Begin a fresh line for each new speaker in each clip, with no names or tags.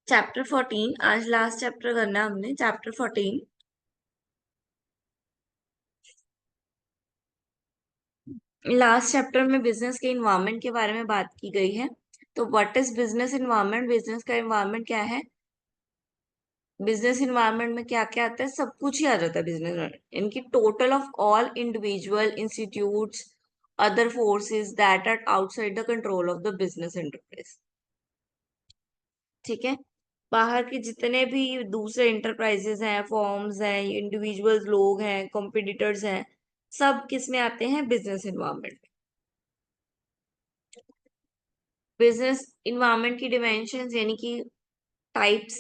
Chapter 14 आज last chapter करना है हमने। चैप्टर 14 लास्ट चैप्टर में बिजनेस के इन्वायरमेंट के बारे में बात की गई है। तो what is business environment? Business का इन्वायरमेंट क्या है? बिजनेस इन्वायरमेंट में क्या क्या आता है? सब कुछ ही आ जाता है बिजनेस में। इनकी total of all individual institutes other forces that are outside the control of the business enterprise. ठीक है। बाहर के जितने भी दूसरे इंटरप्राइजेस हैं, फॉर्म्स हैं, इंडिविजुअल्स लोग हैं, कॉम्पिटिटर्स हैं, सब किस में आते हैं? बिजनेस इन्वायरमेंट में। बिजनेस इन्वायरमेंट की डिमेंशंस यानी कि टाइप्स।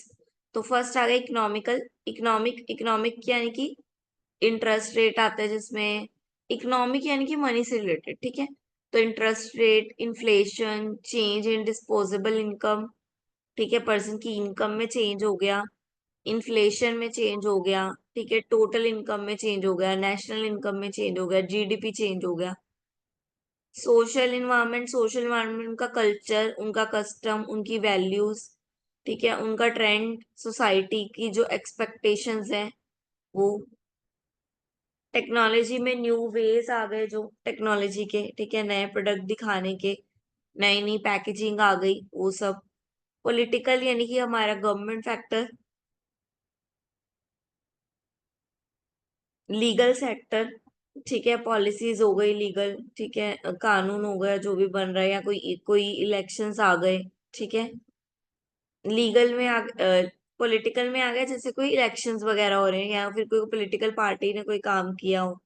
तो फर्स्ट आ गया इकोनॉमिकल। इकोनॉमिक यानी कि इंटरेस्ट रेट आता है जिसमें। इकोनॉमिक यानी कि मनी से रिलेटेड। ठीक है। तो interest rate, inflation, change in disposable income. ठीक है, पर्सन की इनकम में चेंज हो गया, इन्फ्लेशन में चेंज हो गया। ठीक है, टोटल इनकम में चेंज हो गया, नेशनल इनकम में चेंज हो गया, जीडीपी चेंज हो गया। सोशल इन्वायरमेंट का कल्चर, उनका कस्टम, उनकी वैल्यूज। ठीक है, उनका ट्रेंड, सोसाइटी की जो एक्सपेक्टेशंस हैं वो। टेक्नोलॉजी में न्यू वेज आ गए जो टेक्नोलॉजी के। ठीक है, नए प्रोडक्ट दिखाने के, नई नई पैकेजिंग आ गई, वो सब। पॉलिटिकल यानी कि हमारा गवर्नमेंट फैक्टर। Legal sector. ठीक है, पॉलिसीज हो गई लीगल। ठीक है, कानून हो गया जो भी बन रहा है, या कोई कोई इलेक्शंस आ गए। ठीक है। लीगल में पॉलिटिकल में आ गया जैसे कोई इलेक्शंस वगैरह हो रहे हैं, या फिर कोई पॉलिटिकल पार्टी ने कोई काम किया हो।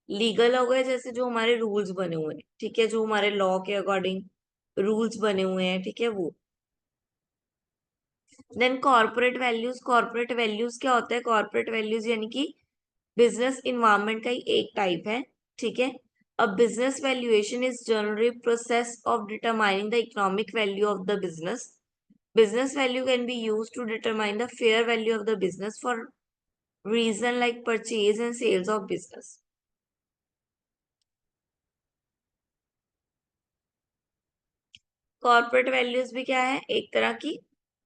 लीगल हो गए जैसे जो हमारे रूल्स बने हुए हैं। ठीक है, जो हमारे लॉ के अकॉर्डिंग रूल्स बने हुए हैं। ठीक है, वो। Then corporate values. Corporate values क्या होता है? कॉर्पोरेट वैल्यूज यानी कि बिजनेस इन्वायरमेंट का ही एक टाइप है। ठीक है। A business valuation is generally process of determining the economic value of the business. Business value can be used to determine the fair value of the business for reason like purchase and sales of business. Corporate values भी क्या है? एक तरह की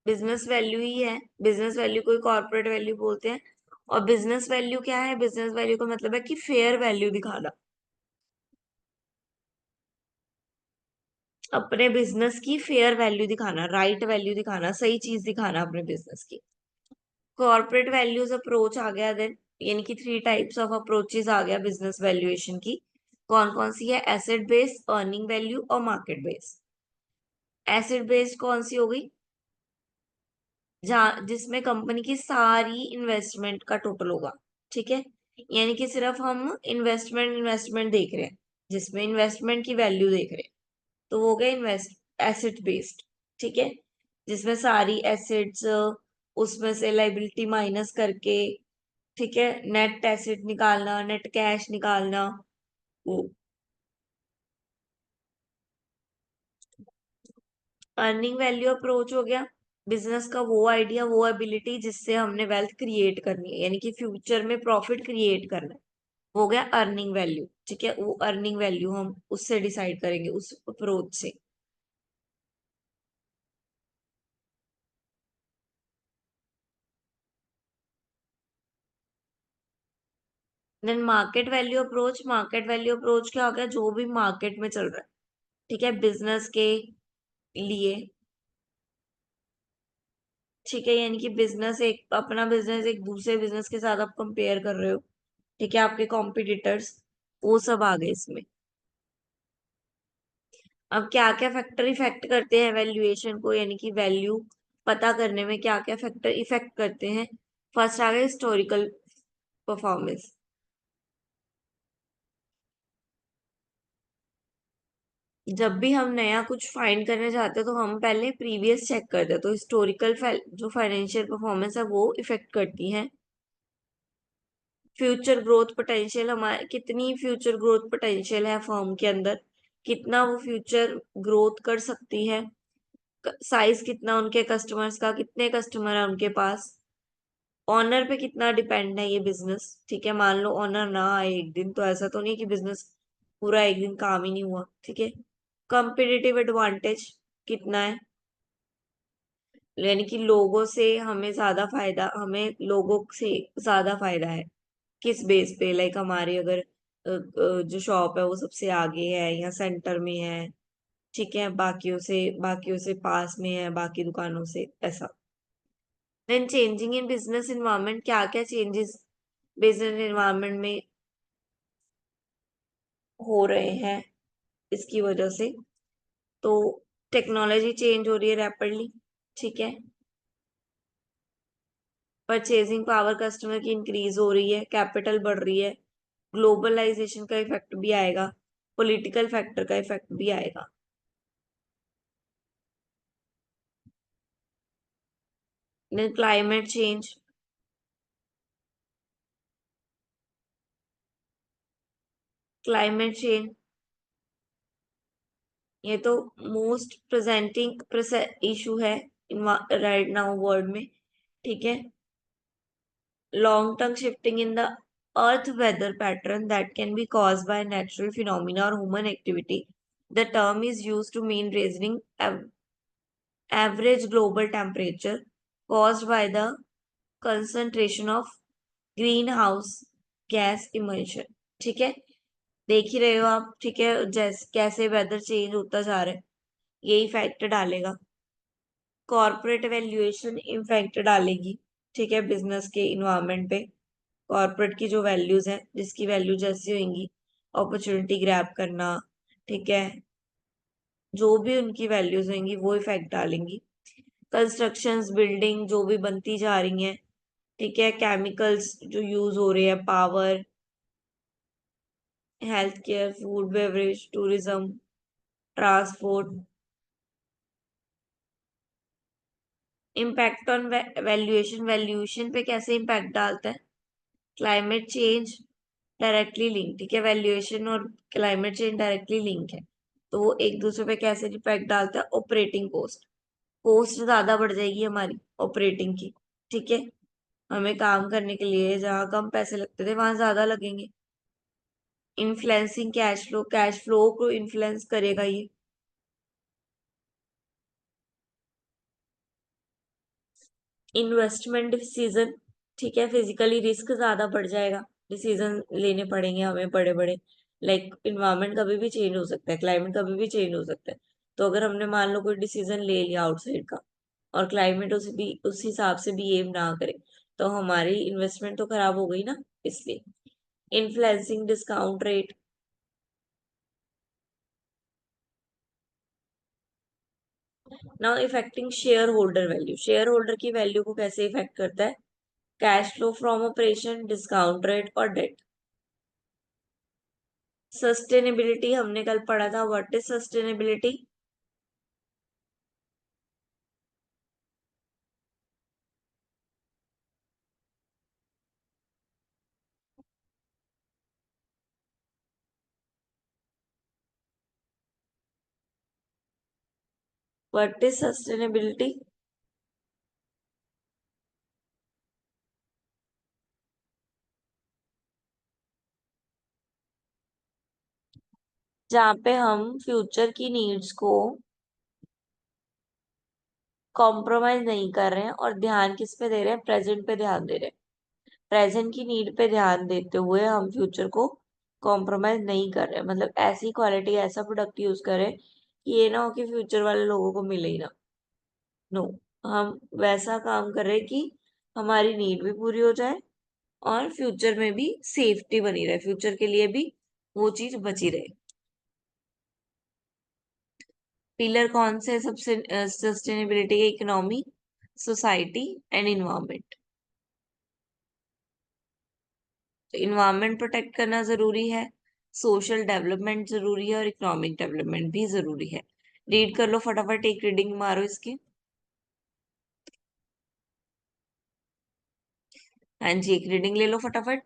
business value ही है। Business value को corporate value बोलते हैं। और बिजनेस वैल्यू क्या है? बिजनेस वैल्यू का मतलब है कि फेयर वैल्यू दिखाना, अपने बिजनेस की फेयर वैल्यू दिखाना, राइट वैल्यू दिखाना, सही चीज दिखाना अपने बिजनेस की। कॉर्पोरेट वैल्यूज अप्रोच आ गया देन, यानी कि 3 टाइप्स ऑफ अप्रोचेस आ गया बिजनेस वैल्यूएशन की। कौन कौन सी है? एसेट बेस्ड, अर्निंग वैल्यू और मार्केट बेस्ड। एसेट बेस्ड कौन सी हो गई? जहाँ जिसमें कंपनी की सारी इन्वेस्टमेंट का टोटल होगा। ठीक है, यानी कि सिर्फ हम इन्वेस्टमेंट देख रहे हैं, जिसमें इन्वेस्टमेंट की वैल्यू देख रहे हैं, तो वो हो गया इन्वेस्ट एसेट बेस्ड। ठीक है, जिसमें सारी एसेट्स, उसमें से लाइबिलिटी माइनस करके, ठीक है, नेट एसेट निकालना, नेट कैश निकालना, वो। अर्निंग वैल्यू अप्रोच हो गया बिजनेस का वो आइडिया, वो एबिलिटी जिससे हमने वेल्थ क्रिएट करनी है, यानी कि फ्यूचर में प्रॉफिट क्रिएट करना है, हो गया अर्निंग वैल्यू। ठीक है, वो अर्निंग वैल्यू हम उससे डिसाइड करेंगे, उस अप्रोच से। Then market value approach. Market value approach क्या हो गया? जो भी मार्केट में चल रहा है, ठीक है, बिजनेस के लिए। ठीक है, यानी कि बिजनेस, एक अपना बिजनेस एक दूसरे बिजनेस के साथ आप कंपेयर कर रहे हो। ठीक है, आपके कॉम्पिटिटर्स, वो सब आ गए इसमें। अब क्या क्या फैक्टर इफेक्ट करते हैं वैल्यूएशन को, यानी कि वैल्यू पता करने में क्या क्या फैक्टर इफेक्ट करते हैं? फर्स्ट आ गया हिस्टोरिकल परफॉर्मेंस। जब भी हम नया कुछ फाइंड करने जाते हैं तो हम पहले प्रीवियस चेक करते हैं, तो हिस्टोरिकल जो फाइनेंशियल परफॉर्मेंस है वो इफेक्ट करती है। फ्यूचर ग्रोथ पोटेंशियल, हमारे कितनी फ्यूचर ग्रोथ पोटेंशियल है फर्म के अंदर, कितना वो फ्यूचर ग्रोथ कर सकती है। साइज कितना उनके कस्टमर्स का, कितने कस्टमर है उनके पास। ऑनर पे कितना डिपेंड है ये बिजनेस। ठीक है, मान लो ऑनर ना आए एक दिन, तो ऐसा तो नहीं कि बिजनेस पूरा एक दिन काम ही नहीं हुआ। ठीक है, कंपेटिटिव एडवांटेज कितना है। यानी कि लोगों से हमें ज्यादा फायदा, हमें लोगों से ज्यादा फायदा है। किस बेस पे? लाइक हमारी अगर जो शॉप है वो सबसे आगे है या सेंटर में है, ठीक है, बाकियों से पास में है, बाकी दुकानों से, ऐसा। Then changing in business environment, क्या क्या चेंजेस बिजनेस इन्वायरमेंट में हो रहे हैं इसकी वजह से? तो टेक्नोलॉजी चेंज हो रही है रैपिडली, ठीक है। परचेजिंग पावर कस्टमर की इंक्रीज हो रही है, कैपिटल बढ़ रही है, ग्लोबलाइजेशन का इफेक्ट भी आएगा, पॉलिटिकल फैक्टर का इफेक्ट भी आएगा। Then climate change. Climate change ये तो मोस्ट प्रेजेंटिंग इशू है राइट नाउ वर्ल्ड में, ठीक है। Long term shifting in the earth weather pattern that can be caused by natural phenomena or human activity. The term is used to mean raising average global temperature caused by the concentration of greenhouse gas emission, ठीक है। देख ही रहे हो आप, ठीक है, जैसे कैसे वेदर चेंज होता जा रहा है, यही फैक्टर डालेगा। कॉर्पोरेट वैल्यूएशन इम्पैक्ट डालेगी, ठीक है, बिजनेस के इन्वायरमेंट पे। कॉर्पोरेट की जो वैल्यूज है, जिसकी वैल्यू जैसी होंगी, अपॉर्चुनिटी ग्रैब करना, ठीक है, जो भी उनकी वैल्यूज होंगी वो इफेक्ट डालेंगी। कंस्ट्रक्शंस, बिल्डिंग जो भी बनती जा रही हैं, ठीक है, केमिकल्स जो यूज हो रहे हैं, power, health care, food beverage, tourism, transport. Impact on valuation, valuation पे कैसे इम्पैक्ट डालता है? क्लाइमेट चेंज डायरेक्टली लिंक, ठीक है, वैल्यूएशन और क्लाइमेट चेंज डायरेक्टली लिंक है। तो वो एक दूसरे पे कैसे इम्पैक्ट डालता है? ऑपरेटिंग कॉस्ट, कॉस्ट ज्यादा बढ़ जाएगी हमारी ऑपरेटिंग की, ठीक है। हमें काम करने के लिए जहाँ कम पैसे लगते थे वहां ज्यादा लगेंगे। Influencing cash flow, cash flow को इन्फ्लुएंस करेगा ये। इन्वेस्टमेंट डिसीजन, ठीक है, फिजिकली रिस्क ज्यादा बढ़ जाएगा, डिसीजन लेने पड़ेंगे हमें बड़े बड़े। लाइक इन्वायरमेंट कभी भी चेंज हो सकता है, क्लाइमेट कभी भी चेंज हो सकता है। तो अगर हमने मान लो कोई डिसीजन ले लिया आउटसाइड का, और क्लाइमेट उस हिसाब से बिहेव ना करे, तो हमारी इन्वेस्टमेंट तो खराब हो गई ना, इसलिए। Influencing discount rate, now effecting share holder value, share holder की वैल्यू को कैसे इफेक्ट करता है? Cash flow from operation, discount rate और डेट। सस्टेनेबिलिटी हमने कल पढ़ा था, what is sustainability? What is sustainability? जहाँ पे हम फ्यूचर की नीड्स को कॉम्प्रोमाइज नहीं कर रहे हैं और ध्यान किस पे दे रहे हैं? प्रेजेंट पे ध्यान दे रहे हैं। प्रेजेंट की नीड पे ध्यान देते हुए हम फ्यूचर को कॉम्प्रोमाइज नहीं कर रहे हैं, मतलब ऐसी क्वालिटी, ऐसा प्रोडक्ट यूज करें कि ये ना हो कि फ्यूचर वाले लोगों को मिले ही ना। नो, हम वैसा काम कर रहे हैं कि हमारी नीड भी पूरी हो जाए और फ्यूचर में भी सेफ्टी बनी रहे, फ्यूचर के लिए भी वो चीज बची रहे। पिलर कौन से सबसे सस्टेनेबिलिटी के? Economy, society and environment. तो इन्वायरमेंट प्रोटेक्ट करना जरूरी है, सोशल डेवलपमेंट जरूरी है और इकोनॉमिक डेवलपमेंट भी जरूरी है। रीड कर लो फटाफट, एक रीडिंग मारो इसकी। हाँ जी, एक रीडिंग ले लो फटाफट,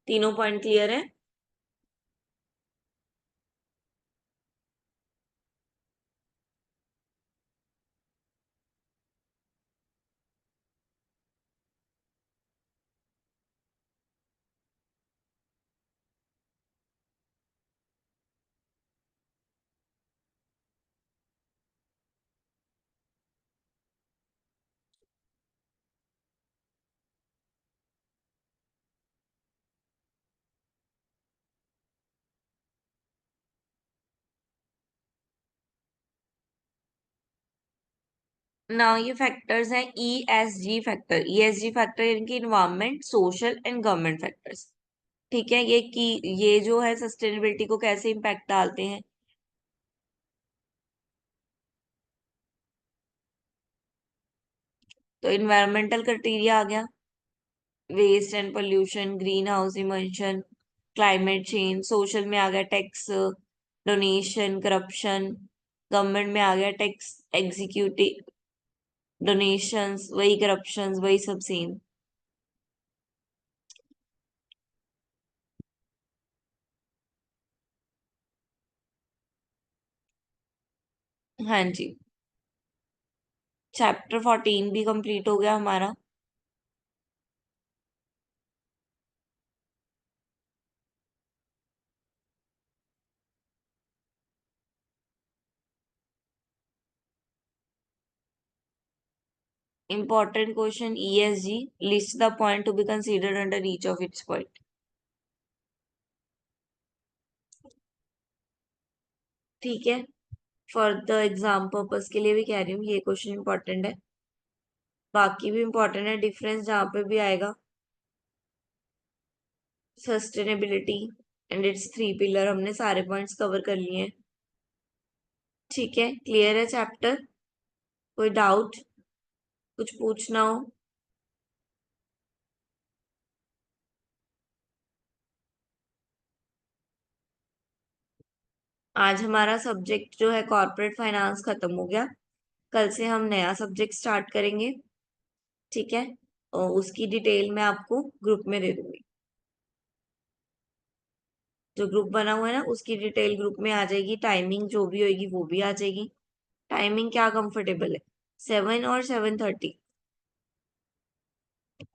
तीनों पॉइंट क्लियर है? ना ये फैक्टर्स हैं ESG फैक्टर। ESG फैक्टर यानी कि environment, social and government factors. ठीक है, ये जो है सस्टेनेबिलिटी को कैसे इम्पैक्ट डालते हैं। तो इन्वायरमेंटल क्राइटेरिया आ गया, waste and pollution, green house emission, climate change. Social में आ गया टैक्स, डोनेशन, करप्शन। गवर्नमेंट में आ गया टैक्स, एग्जीक्यूटिव, डोनेशंस, वही करप्शन, वही सब सेम। हाँ जी, चैप्टर 14 भी कंप्लीट हो गया हमारा। Important question ESG. List the point to be considered under each of its point. ठीक है, फॉर द एग्जाम पर्पस के लिए भी कह रही हूँ, ये क्वेश्चन इंपॉर्टेंट है। बाकी भी इंपॉर्टेंट है, डिफरेंस जहाँ पे भी आएगा। Sustainability and it's three pillar, हमने सारे पॉइंट्स कवर कर लिए हैं। ठीक है, क्लियर है चैप्टर? कोई डाउट, कुछ पूछना हो? आज हमारा सब्जेक्ट जो है कॉर्पोरेट फाइनेंस खत्म हो गया। कल से हम नया सब्जेक्ट स्टार्ट करेंगे। ठीक है, और उसकी डिटेल मैं आपको ग्रुप में दे दूंगी। जो ग्रुप बना हुआ है ना, उसकी डिटेल ग्रुप में आ जाएगी। टाइमिंग जो भी होगी वो भी आ जाएगी। टाइमिंग क्या कंफर्टेबल है, 7 और 7:30?